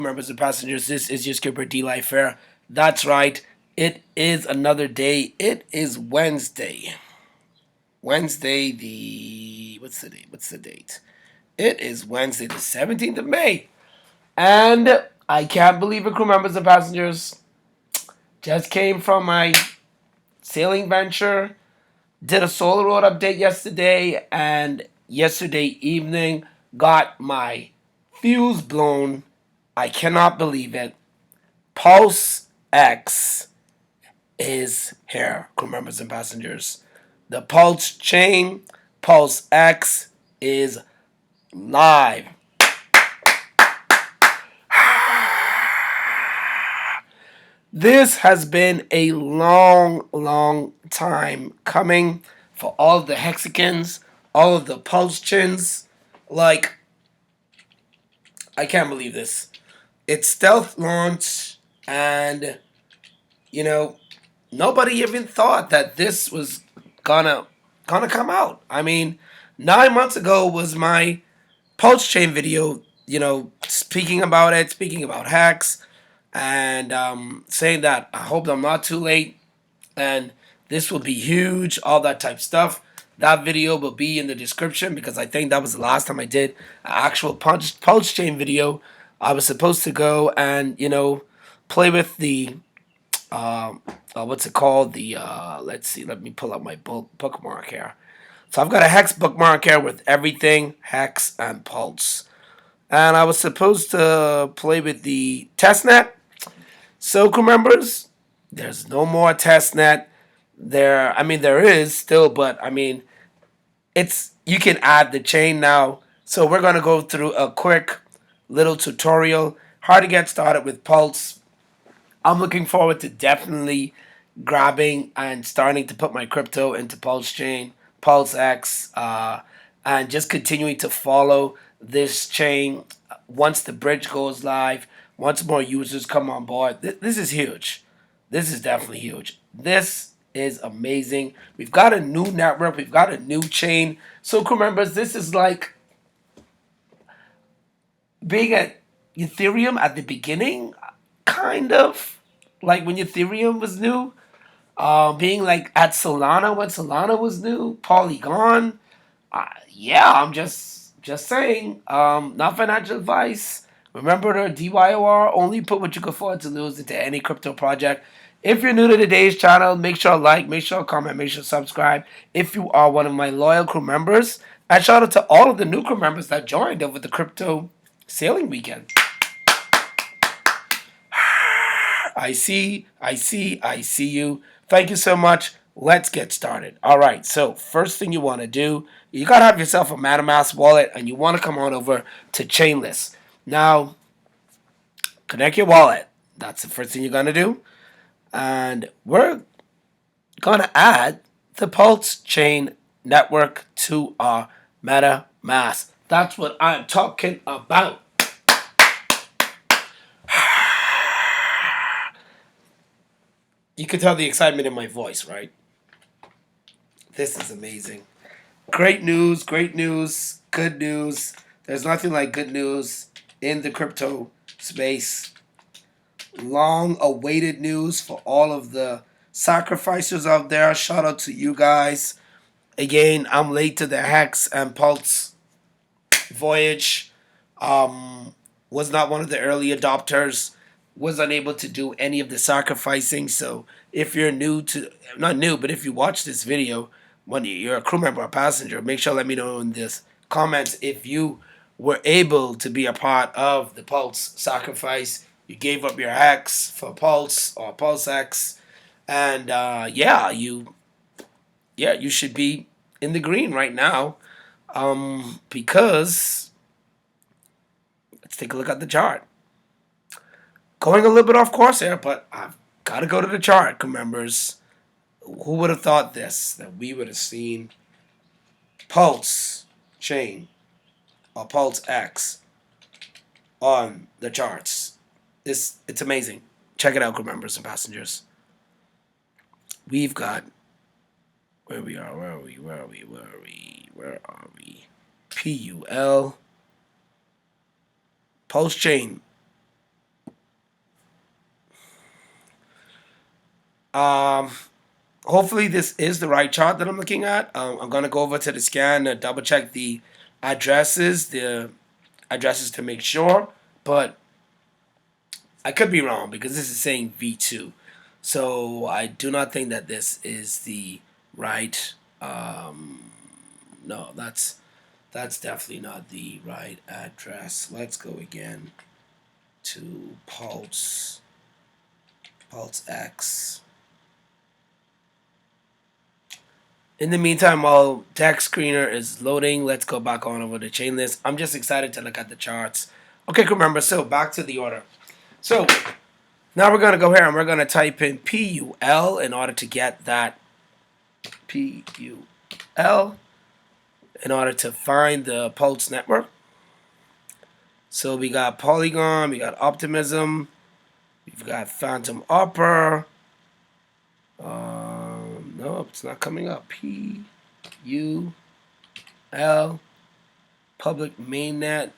Members and passengers, this is your skipper D Life Fair. That's right, it is another day. It is Wednesday. Wednesday, the what's the date? What's the date? It is Wednesday, the 17th of May. And I can't believe it, crew members and passengers. Just came from my sailing venture. Did a solo road update yesterday, and yesterday evening got my fuse blown. I cannot believe it. Pulse X is here, crew members and passengers. The Pulse chain, Pulse X, is live. This has been a long, long time coming for all of the Hexicans, all of the Pulse chins. Like, I can't believe this. It's stealth launch, and you know, nobody even thought that this was gonna come out. I mean, 9 months ago was my Pulse Chain video. Speaking about it, speaking about hacks, and saying that I hope I'm not too late, and this will be huge, all that type stuff. That video will be in the description because I think that was the last time I did an actual Pulse Chain video. I was supposed to go and play with the what's it called? The let's see. Let me pull up my bookmark here. So I've got a hex bookmark here with everything hex and pulse, and I was supposed to play with the testnet. So crew members, there's no more testnet. There is still, but it's you can add the chain now. So we're gonna go through a quick little tutorial how to get started with pulse. I'm looking forward to definitely grabbing and starting to put my crypto into Pulse Chain, Pulse X, and just continuing to follow this chain once the bridge goes live, once more users come on board. This is huge. This is definitely huge. This is amazing. We've got a new network. We've got a new chain. So, crew members, this is like being at Ethereum at the beginning, kind of like when Ethereum was new, being like at Solana when Solana was new, Polygon. Yeah, I'm just saying. Not financial advice. Remember the DYOR. Only put what you can afford to lose into any crypto project. If you're new to today's channel, make sure to like, make sure to comment, make sure to subscribe. If you are one of my loyal crew members, and shout out to all of the new crew members that joined over the crypto sailing weekend. I see you. Thank you so much. Let's get started. All right, so first thing you want to do, you got to have yourself a MetaMask wallet, and you want to come on over to Chainless. Now, connect your wallet. That's the first thing you're going to do. And we're going to add the Pulse Chain network to our MetaMask. That's what I'm talking about. You can tell the excitement in my voice, right? This is amazing. Great news, good news. There's nothing like good news in the crypto space. Long awaited news for all of the sacrificers out there. Shout out to you guys. Again, I'm late to the Hex and Pulse voyage. Was not one of the early adopters. Was unable to do any of the sacrificing. So if you're new to, not new, but if you watch this video, when you're a crew member or passenger, make sure to let me know in this comments if you were able to be a part of the Pulse sacrifice. You gave up your Hex for Pulse or Pulse X, and you should be in the green right now, because let's take a look at the chart. Going a little bit off course here, but I've got to go to the chart, members. Who would have thought this? That we would have seen Pulse Chain or Pulse X on the charts. It's amazing. Check it out, members and passengers. We've got where are we? PUL Pulse Chain Um, Hopefully this is the right chart that I'm looking at. I'm gonna go over to the scan and double check the addresses to make sure, but I could be wrong because this is saying V2. So I do not think that this is the right. No, that's definitely not the right address. Let's go again to Pulse X. In the meantime, while text screener is loading, let's go back on over the chain list. I'm just excited to look at the charts. Okay, remember, so back to the order. So now we're going to go here and we're going to type in PUL in order to get that PUL in order to find the Pulse network. So we got Polygon, we got Optimism, we've got Phantom Opera. No, it's not coming up. PUL Public Mainnet.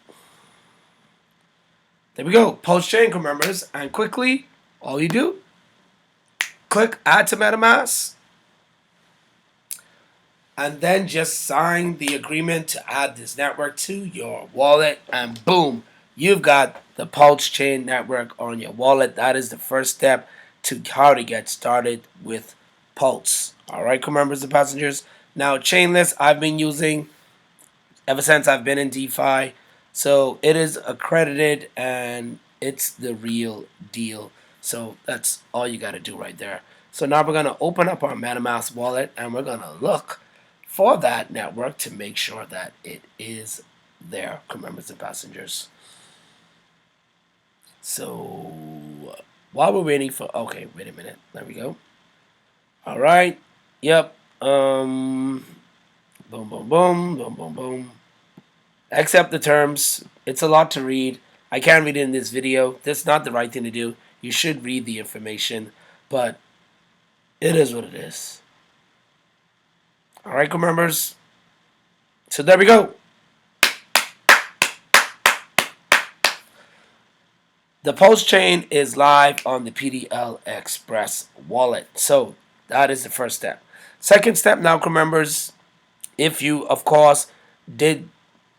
There we go. Pulse chain members, and quickly, all you do, click Add to MetaMask, and then just sign the agreement to add this network to your wallet, and boom, you've got the Pulse chain network on your wallet. That is the first step to how to get started with Pulse. All right, members and passengers. Now, Chainless, I've been using ever since I've been in DeFi. So it is accredited and it's the real deal. So that's all you got to do right there. So now we're going to open up our MetaMask wallet and we're going to look for that network to make sure that it is there, members and passengers. So while we're waiting for, okay, wait a minute. There we go. All right. Yep. Boom, boom, boom, boom, boom, boom. Accept the terms. It's a lot to read. I can't read it in this video. That's not the right thing to do. You should read the information, but it is what it is. All right, members. So there we go. The Pulse chain is live on the PDL Express wallet. So that is the first step. Second step now, members, if you, of course, did,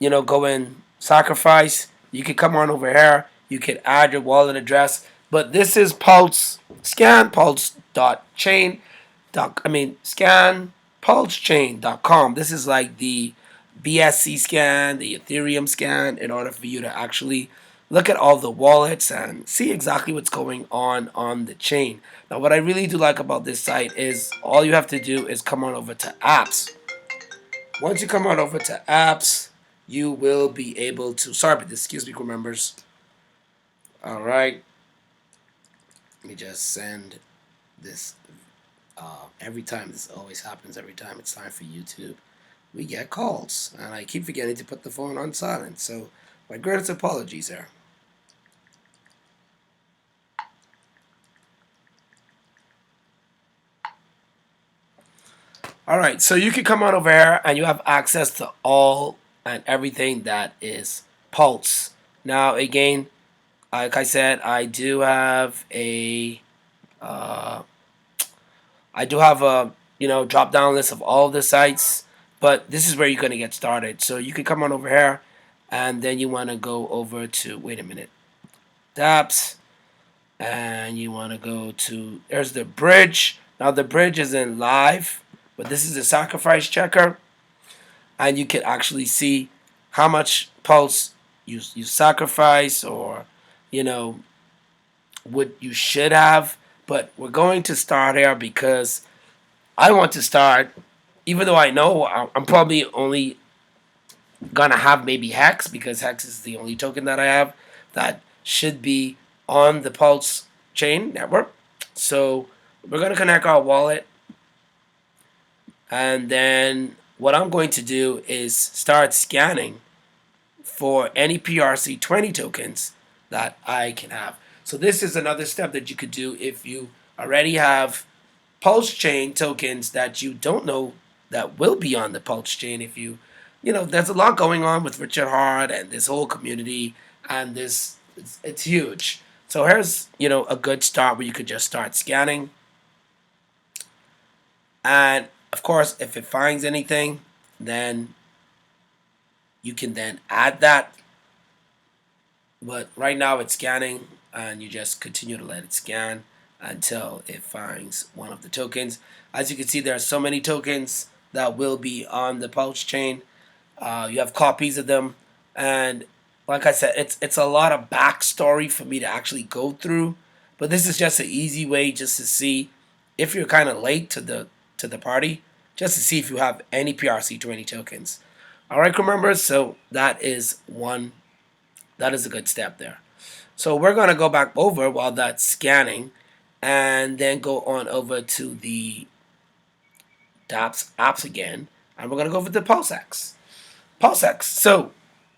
go and sacrifice, you can come on over here. You can add your wallet address. But this is Pulse, scan pulse.chain. Scan pulsechain.com. This is like the BSC scan, the Ethereum scan, in order for you to actually look at all the wallets and see exactly what's going on the chain. Now, what I really do like about this site is all you have to do is come on over to apps. Once you come on over to apps, you will be able to, sorry about this, excuse me, crew members. All right. Let me just send this. Every time, this always happens every time it's time for YouTube. We get calls, and I keep forgetting to put the phone on silent. So my greatest apologies there. All right, so you can come on over here and you have access to all and everything that is Pulse. Now, again, like I said, I do have a drop down list of all the sites, but this is where you're gonna get started. So you can come on over here, and then you want to go over to dApps, and you want to go to, there's the bridge. Now the bridge isn't live, but this is a sacrifice checker, and you can actually see how much Pulse you sacrifice, or what you should have. But we're going to start here because I want to start, even though I know I'm probably only gonna have maybe Hex, because Hex is the only token that I have that should be on the Pulse chain network. So we're gonna connect our wallet, and then what I'm going to do is start scanning for any PRC20 tokens that I can have. So this is another step that you could do if you already have Pulse chain tokens that you don't know that will be on the Pulse chain. If there's a lot going on with Richard Hart and this whole community, and it's huge. So here's a good start where you could just start scanning. And of course, if it finds anything, then you can then add that. But right now it's scanning, and you just continue to let it scan until it finds one of the tokens. As you can see, there are so many tokens that will be on the Pulse chain. You have copies of them, and like I said, it's a lot of backstory for me to actually go through. But this is just an easy way just to see if you're kind of late to the party, just to see if you have any PRC20 tokens. All right, crew members. So that is one. That is a good step there. So we're gonna go back over while that's scanning, and then go on over to the dApps apps again, and we're gonna go over to PulseX. PulseX. So,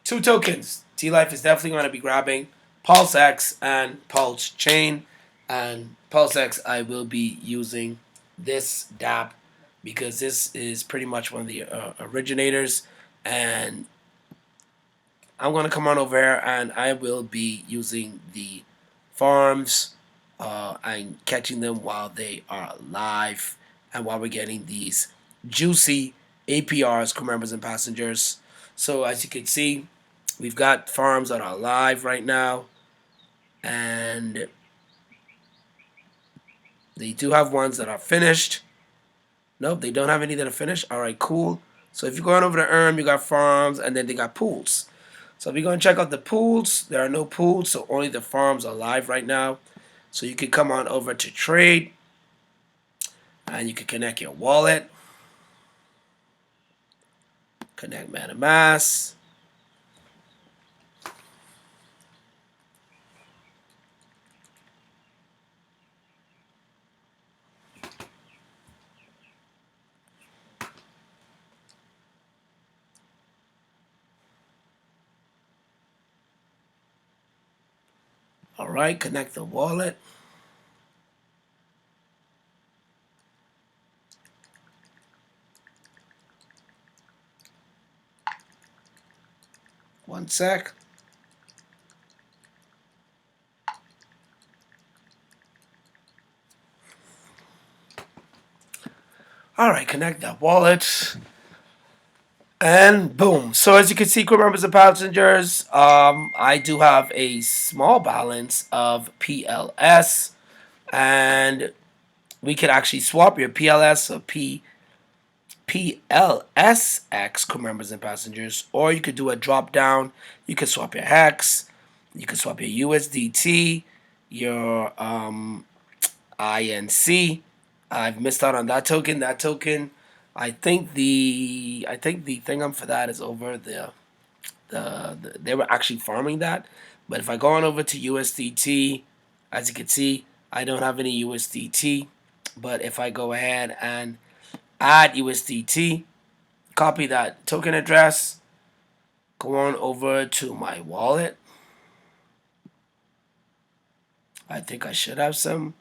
two tokens. T Life is definitely going to be grabbing PulseX and Pulse Chain. And PulseX, I will be using this dApp because this is pretty much one of the originators. And I'm going to come on over here and I will be using the farms and catching them while they are live and while we're getting these juicy APRs, crew members and passengers. So as you can see, we've got farms that are live right now, and they do have ones that are finished. Nope, they don't have any that are finished. All right, cool. So if you're going over to earn, you got farms, and then they got pools. So if you're going to check out the pools, there are no pools, so only the farms are live right now. So you can come on over to trade, and you can connect your wallet, connect MetaMask. All right, connect the wallet. One sec. All right, connect that wallet. And boom. So as you can see, crew members and passengers, I do have a small balance of PLS, and we could actually swap your PLS or PLSX, crew members and passengers, or you could do a drop down. You could swap your hex, you could swap your USDT, your INC. I've missed out on that token. That token, I think the thing for that is over they were actually farming that. But if I go on over to USDT, as you can see, I don't have any USDT. But if I go ahead and add USDT, copy that token address, go on over to my wallet. I think I should have some.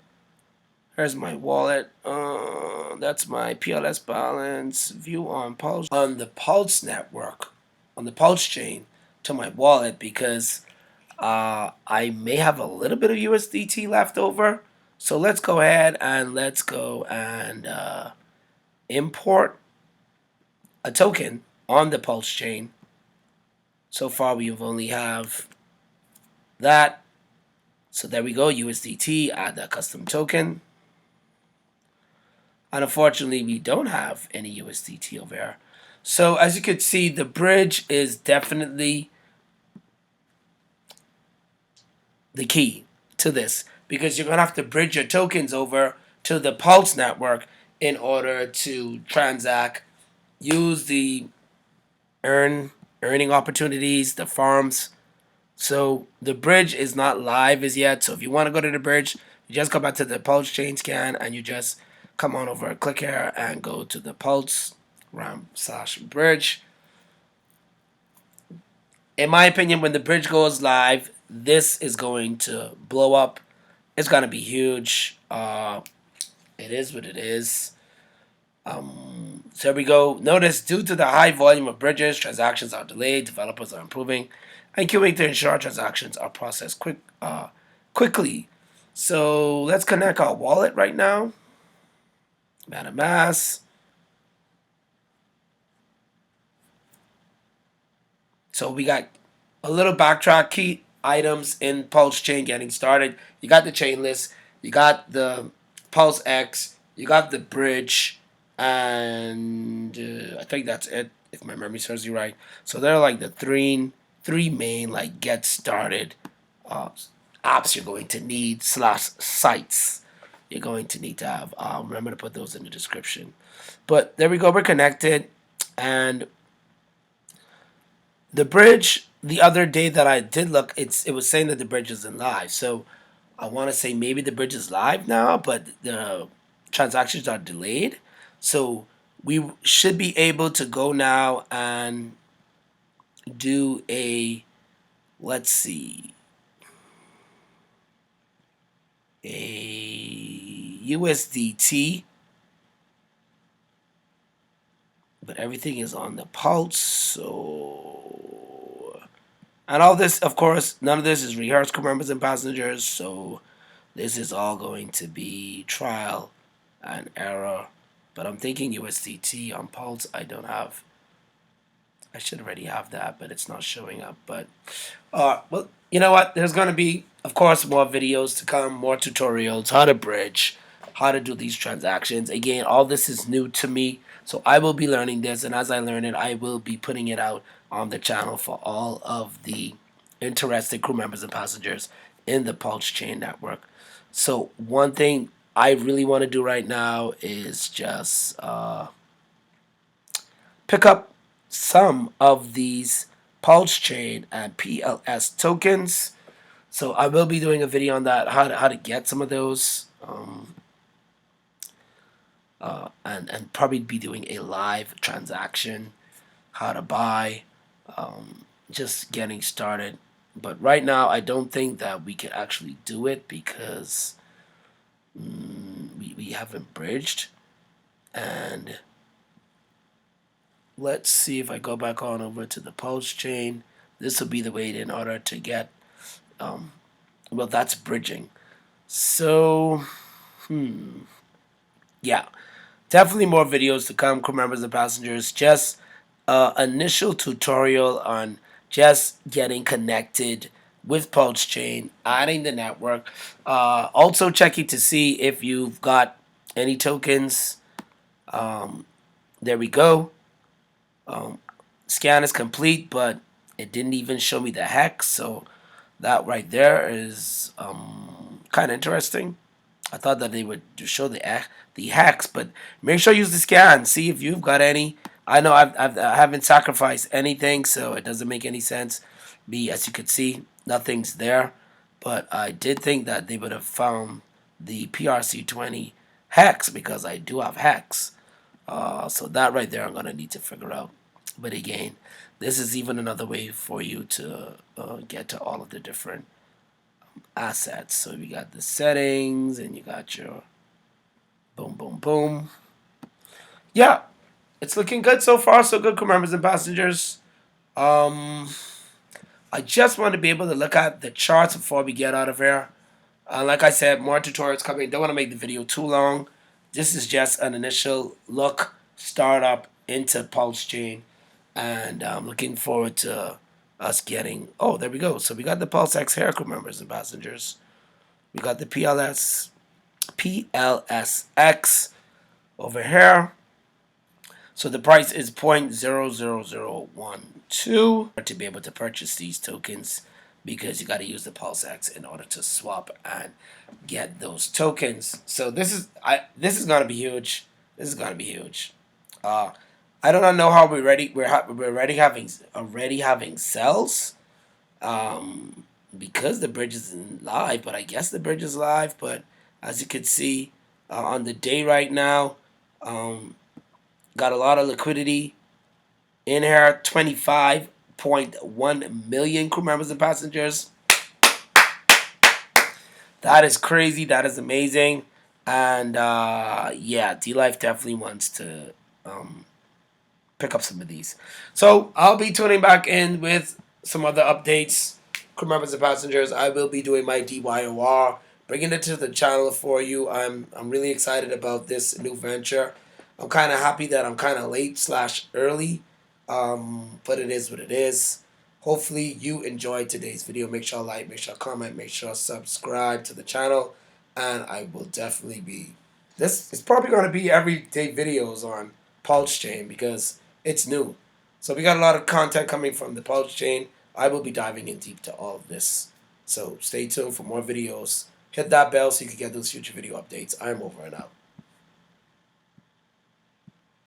Here's my wallet. That's my PLS balance. View on Pulse on the Pulse network, on the Pulse chain to my wallet because I may have a little bit of USDT left over. So let's go ahead and let's go and import a token on the Pulse chain. So far we've only have that. So there we go, USDT, add that custom token. And unfortunately, we don't have any USDT over here. So as you can see, the bridge is definitely the key to this because you're going to have to bridge your tokens over to the Pulse network in order to transact, use the earning opportunities, the farms. So the bridge is not live as yet. So if you want to go to the bridge, you just go back to the Pulse chain scan and you just come on over, click here and go to the Pulse RAM/bridge. In my opinion, when the bridge goes live, this is going to blow up. It's going to be huge. It is what it is. So here we go. Notice, due to the high volume of bridges, transactions are delayed, developers are improving, and queuing to ensure transactions are processed quickly. So let's connect our wallet right now. MetaMask. So we got a little backtrack key items in Pulse Chain getting started. You got the chain list, you got the Pulse X, you got the bridge, and I think that's it if my memory serves you right. So they're like the three main like get started uh, apps you're going to need slash sites you're going to need to have. Remember to put those in the description. But there we go. We're connected, and the bridge, the other day that I did look, it was saying that the bridge isn't live. So I want to say maybe the bridge is live now, but the transactions are delayed. So we should be able to go now and do a, let's see, a USDT, but everything is on the pulse. So, and all this, of course, none of this is rehearsed crew members and passengers. So this is all going to be trial and error. But I'm thinking USDT on Pulse. I don't have. I should already have that, but it's not showing up. But well, you know what? There's going to be, of course, more videos to come, more tutorials, how to bridge, how to do these transactions. Again, all this is new to me, so I will be learning this, and as I learn it, I will be putting it out on the channel for all of the interested crew members and passengers in the Pulse Chain network. So one thing I really want to do right now is just pick up some of these Pulse Chain and PLS tokens. So I will be doing a video on that, how to get some of those, and probably be doing a live transaction, how to buy, just getting started. But right now, I don't think that we can actually do it because we haven't bridged. And let's see if I go back on over to the Pulse Chain. This will be the way in order to get, well, that's bridging. So, yeah, definitely more videos to come, crew members and passengers. Just initial tutorial on just getting connected with Pulse Chain, adding the network. Also checking to see if you've got any tokens. There we go. Scan is complete, but it didn't even show me the hex. So that right there is kind of interesting. I thought that they would show the hex, but make sure you use the scan. See if you've got any. I know I haven't sacrificed anything, so it doesn't make any sense. As you could see, nothing's there. But I did think that they would have found the PRC20 hex because I do have hex. So that right there, I'm gonna need to figure out. But again, this is even another way for you to get to all of the different assets. So you got the settings and you got your boom, boom, boom. Yeah, it's looking good so far. So good, crew members and passengers. I just want to be able to look at the charts before we get out of here. Like I said, more tutorials coming. Don't want to make the video too long. This is just an initial look, startup into Pulse Chain. And I'm looking forward to us getting. Oh, there we go. So we got the Pulse X here, crew members and passengers. We got the PLSX over here. So the price is 0.00012 to be able to purchase these tokens because you got to use the PulseX in order to swap and get those tokens. So this is gonna be huge. This is gonna be huge. I don't know how we're already having cells because the bridge isn't live, but I guess the bridge is live. But as you can see on the day right now, got a lot of liquidity in here. 25.1 million crew members and passengers. That is crazy. That is amazing. And yeah, D-Life definitely wants to pick up some of these. So I'll be tuning back in with some other updates. Crew members and passengers, I will be doing my DYOR bringing it to the channel for you. I'm really excited about this new venture. I'm kind of happy that I'm kind of late slash early, but it is what it is. Hopefully you enjoyed today's video. Make sure like, make sure comment, make sure subscribe to the channel, and I will definitely be. This is probably going to be everyday videos on Pulse Chain because it's new. So we got a lot of content coming from the Pulse Chain. I will be diving in deep to all of this. So stay tuned for more videos. Hit that bell so you can get those future video updates. I'm over and out.